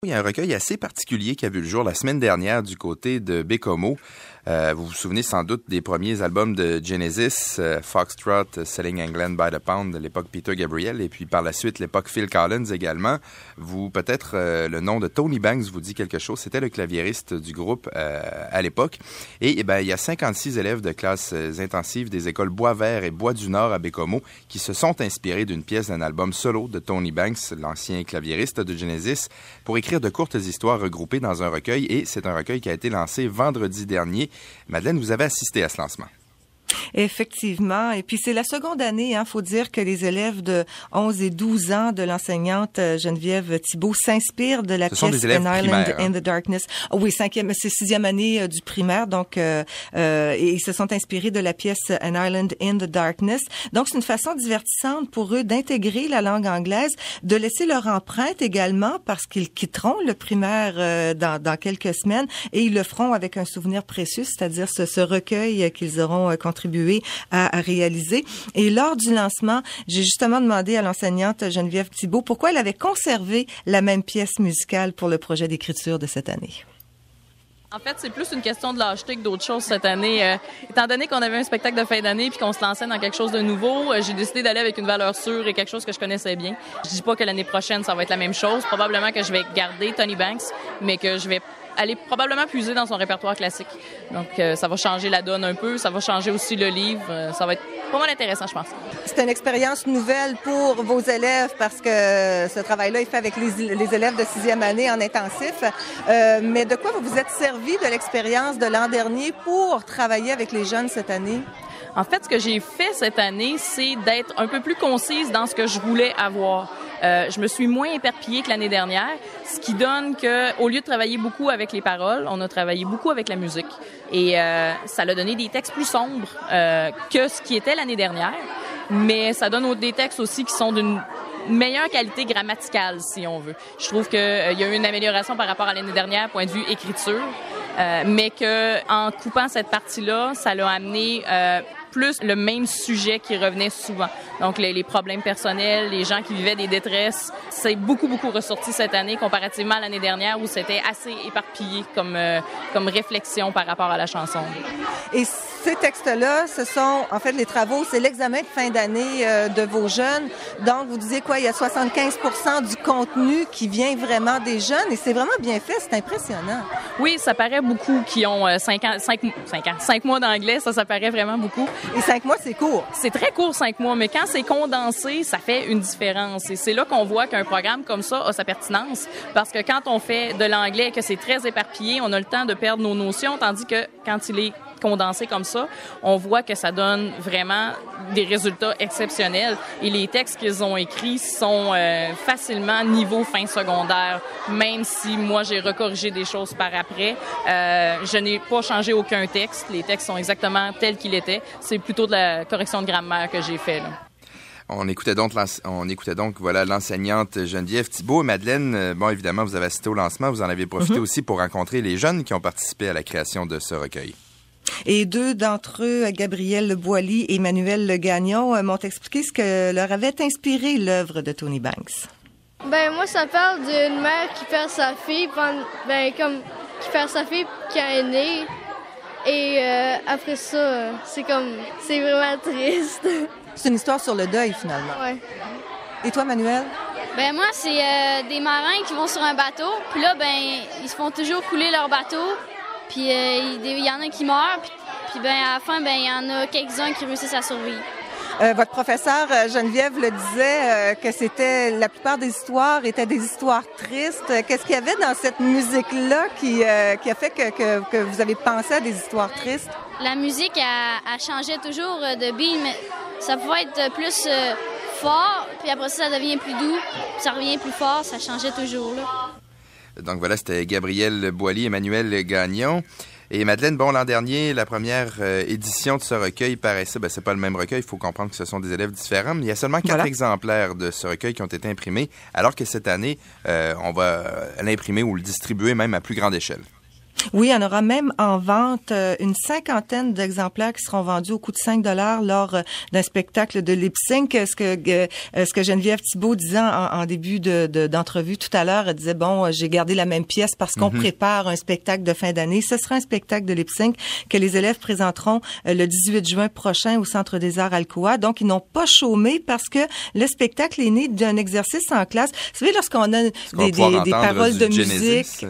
Il y a un recueil assez particulier qui a vu le jour la semaine dernière du côté de Bécomo. Vous vous souvenez sans doute des premiers albums de Genesis, Foxtrot, Selling England by the Pound, de l'époque Peter Gabriel, et puis par la suite l'époque Phil Collins également. Peut-être le nom de Tony Banks vous dit quelque chose. C'était le claviériste du groupe à l'époque. Et il y a 56 élèves de classes intensives des écoles Boisvert et Bois du Nord à Bécomo qui se sont inspirés d'une pièce d'un album solo de Tony Banks, l'ancien claviériste de Genesis, pour écrire de courtes histoires regroupées dans un recueil. Et c'est un recueil qui a été lancé vendredi dernier. Madeleine, vous avez assisté à ce lancement. Effectivement. Et puis, c'est la seconde année. Faut dire que les élèves de 11 et 12 ans de l'enseignante Geneviève Thibault s'inspirent de la pièce An Island in the Darkness. Oh, oui, c'est sixième année du primaire. Donc, et ils se sont inspirés de la pièce An Island in the Darkness. Donc, c'est une façon divertissante pour eux d'intégrer la langue anglaise, de laisser leur empreinte également parce qu'ils quitteront le primaire dans quelques semaines et ils le feront avec un souvenir précieux, c'est-à-dire ce recueil qu'ils auront contribué à réaliser. Et lors du lancement, j'ai justement demandé à l'enseignante Geneviève Thibault pourquoi elle avait conservé la même pièce musicale pour le projet d'écriture de cette année. En fait, c'est plus une question de lâcheté que d'autres choses cette année. Étant donné qu'on avait un spectacle de fin d'année puis qu'on se lançait dans quelque chose de nouveau, j'ai décidé d'aller avec une valeur sûre et quelque chose que je connaissais bien. Je dis pas que l'année prochaine, ça va être la même chose. Probablement que je vais garder Tony Banks, mais que je vais aller probablement puiser dans son répertoire classique. Donc, ça va changer la donne un peu. Ça va changer aussi le livre. Ça va être pas mal intéressant, je pense. C'est une expérience nouvelle pour vos élèves parce que ce travail-là est fait avec les élèves de sixième année en intensif. Mais de quoi vous vous êtes servi de l'expérience de l'an dernier pour travailler avec les jeunes cette année? En fait, ce que j'ai fait cette année, c'est d'être un peu plus concise dans ce que je voulais avoir. Je me suis moins éparpillée que l'année dernière, ce qui donne que, au lieu de travailler beaucoup avec les paroles, on a travaillé beaucoup avec la musique. Et ça a donné des textes plus sombres que ce qui était l'année dernière, mais ça donne des textes aussi qui sont d'une meilleure qualité grammaticale, si on veut. Je trouve qu'il y a eu une amélioration par rapport à l'année dernière, point de vue écriture, mais que en coupant cette partie-là, ça l'a amené plus le même sujet qui revenait souvent. Donc, les problèmes personnels, les gens qui vivaient des détresses, c'est beaucoup ressorti cette année comparativement à l'année dernière où c'était assez éparpillé comme réflexion par rapport à la chanson. Et ces textes-là, ce sont, en fait, les travaux, c'est l'examen de fin d'année de vos jeunes. Donc, vous disiez quoi? Il y a 75% du contenu qui vient vraiment des jeunes et c'est vraiment bien fait. C'est impressionnant. Oui, ça paraît beaucoup qui ont 5 mois d'anglais. Ça paraît vraiment beaucoup. Et 5 mois, c'est court. C'est très court, 5 mois, mais quand c'est condensé, ça fait une différence. Et c'est là qu'on voit qu'un programme comme ça a sa pertinence. Parce que quand on fait de l'anglais et que c'est très éparpillé, on a le temps de perdre nos notions, tandis que quand il est condensé comme ça, on voit que ça donne vraiment des résultats exceptionnels. Et les textes qu'ils ont écrits sont facilement niveau fin secondaire, même si moi, j'ai recorrigé des choses par après. Je n'ai pas changé aucun texte. Les textes sont exactement tels qu'ils étaient. C'est plutôt de la correction de grammaire que j'ai fait, là. On écoutait donc voilà l'enseignante Geneviève Thibault. Madeleine, évidemment, vous avez assisté au lancement. Vous en avez profité aussi pour rencontrer les jeunes qui ont participé à la création de ce recueil. Et deux d'entre eux, Gabriel Boily et Emmanuel Le Gagnon, m'ont expliqué ce que leur avait inspiré l'œuvre de Tony Banks. Moi, ça parle d'une mère qui perd sa fille, qui perd sa fille quand elle est née. Et après ça, c'est vraiment triste. C'est une histoire sur le deuil, finalement. Ouais. Et toi, Manuel? Moi, c'est des marins qui vont sur un bateau. Puis là, ils se font toujours couler leur bateau. Puis il y en a qui meurent. Puis à la fin, il y en a quelques-uns qui réussissent à survivre. Votre professeur Geneviève le disait que la plupart des histoires étaient des histoires tristes. Qu'est-ce qu'il y avait dans cette musique-là qui a fait que vous avez pensé à des histoires tristes? La musique, elle changeait toujours de beat, mais ça pouvait être plus fort, puis après ça devient plus doux, puis ça revient plus fort, ça changeait toujours, là. Donc voilà, c'était Gabriel Boily, Emmanuel Gagnon. Et Madeleine, l'an dernier, la première édition de ce recueil paraissait, c'est pas le même recueil, il faut comprendre que ce sont des élèves différents, mais il y a seulement 4 exemplaires de ce recueil qui ont été imprimés, alors que cette année, on va l'imprimer ou le distribuer même à plus grande échelle. Oui, il y en aura même en vente une 50aine d'exemplaires qui seront vendus au coût de 5 $ lors d'un spectacle de lip-sync. Ce que Geneviève Thibault disait en début d'entrevue tout à l'heure, elle disait, bon, j'ai gardé la même pièce parce qu'on prépare un spectacle de fin d'année. Ce sera un spectacle de lip-sync que les élèves présenteront le 18 juin prochain au Centre des Arts Alcoa. Donc, ils n'ont pas chômé parce que le spectacle est né d'un exercice en classe. Vous savez, lorsqu'on a des paroles de musique...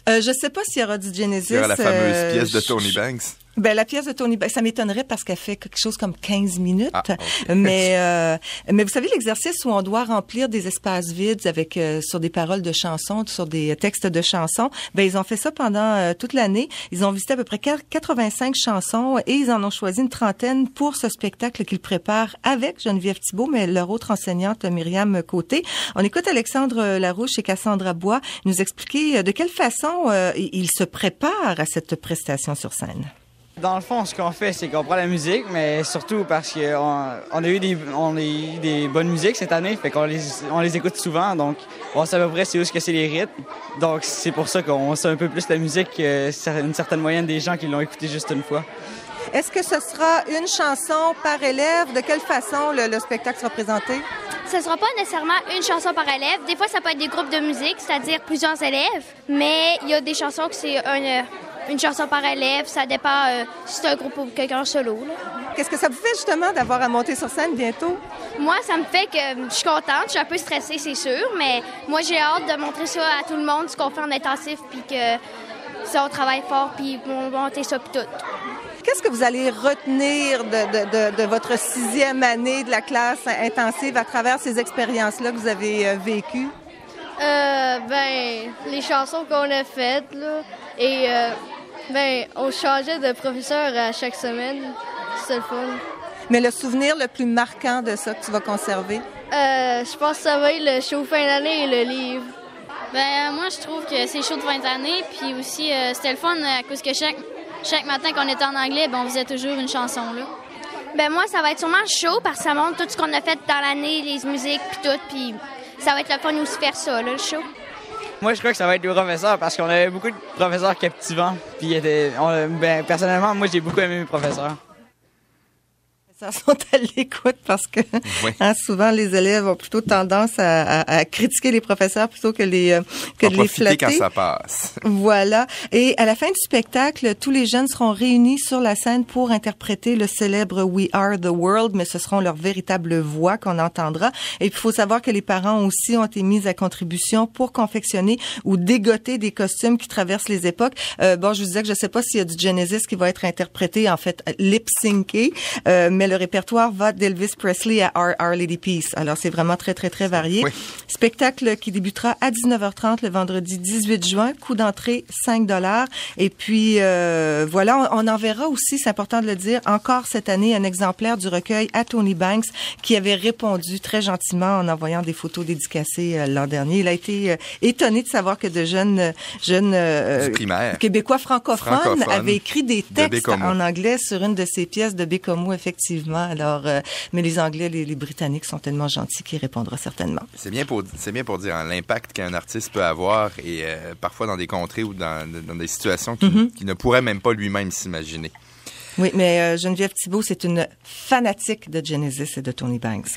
je sais pas s'il y aura du Genesis. Il y aura la fameuse pièce de Tony Banks. Ben, la pièce de Tony Banks, ça m'étonnerait parce qu'elle fait quelque chose comme 15 minutes. Ah, okay. Mais vous savez, l'exercice où on doit remplir des espaces vides avec sur des paroles de chansons, sur des textes de chansons, ben ils ont fait ça pendant toute l'année. Ils ont visité à peu près 85 chansons et ils en ont choisi une trentaine pour ce spectacle qu'ils préparent avec Geneviève Thibault, mais leur autre enseignante, Myriam Côté. On écoute Alexandre Larouche et Cassandra Bois nous expliquer de quelle façon ils se préparent à cette prestation sur scène. Dans le fond, ce qu'on fait, c'est qu'on prend la musique, mais surtout parce qu'on a eu des bonnes musiques cette année, fait qu'on les écoute souvent, donc on sait à peu près c'est où c'est les rythmes. Donc c'est pour ça qu'on sait un peu plus la musique qu'une certaine moyenne des gens qui l'ont écouté juste une fois. Est-ce que ce sera une chanson par élève? De quelle façon le spectacle sera présenté? Ce ne sera pas nécessairement une chanson par élève. Des fois, ça peut être des groupes de musique, c'est-à-dire plusieurs élèves, mais il y a des chansons que c'est une chanson par élève, ça dépend si c'est un groupe ou quelqu'un solo. Qu'est-ce que ça vous fait justement d'avoir à monter sur scène bientôt? Moi, ça me fait que je suis contente, je suis un peu stressée, c'est sûr, mais moi, j'ai hâte de montrer ça à tout le monde, ce qu'on fait en intensif, puis que ça, on travaille fort, puis on va monter ça, puis tout. Qu'est-ce que vous allez retenir de votre 6e année de la classe intensive à travers ces expériences-là que vous avez vécues? Les chansons qu'on a faites, là, et on changeait de professeur à chaque semaine. C'est le fun. Mais le souvenir le plus marquant de ça que tu vas conserver? Je pense que ça va être le show fin d'année et le livre. Moi, je trouve que c'est chaud de fin d'année, puis aussi, c'était le fun à cause que chaque matin qu'on était en anglais, on faisait toujours une chanson, là. Moi, ça va être sûrement chaud parce que ça montre tout ce qu'on a fait dans l'année, les musiques, puis tout, puis ça va être le fun aussi faire ça, là, le show. Moi, je crois que ça va être les professeurs parce qu'on avait beaucoup de professeurs captivants. Puis, personnellement, moi, j'ai beaucoup aimé mes professeurs. Ça sont à l'écoute parce que souvent les élèves ont plutôt tendance à critiquer les professeurs plutôt que de les flatter quand ça passe. Voilà. Et à la fin du spectacle, tous les jeunes seront réunis sur la scène pour interpréter le célèbre We Are the World, mais ce seront leurs véritables voix qu'on entendra. Et puis il faut savoir que les parents aussi ont été mis à contribution pour confectionner ou dégoter des costumes qui traversent les époques. Je vous disais que je sais pas s'il y a du Genesis qui va être interprété, en fait lip-synké, mais le répertoire va d'Elvis Presley à Our Lady Peace. Alors, c'est vraiment très, très, très varié. Oui. Spectacle qui débutera à 19h30 le vendredi 18 juin. Coût d'entrée, 5 $. Et puis, voilà, on enverra aussi, c'est important de le dire, encore cette année, un exemplaire du recueil à Tony Banks qui avait répondu très gentiment en envoyant des photos dédicacées l'an dernier. Il a été étonné de savoir que de jeunes Québécois francophones avaient écrit des textes en anglais sur une de ces pièces de Bécomo, effectivement. Alors, mais les Anglais, les Britanniques sont tellement gentils qu'il répondra certainement. C'est bien pour dire l'impact qu'un artiste peut avoir et parfois dans des contrées ou dans des situations qu'il ne pourrait même pas lui-même s'imaginer. Oui, mais Geneviève Thibault, c'est une fanatique de Genesis et de Tony Banks.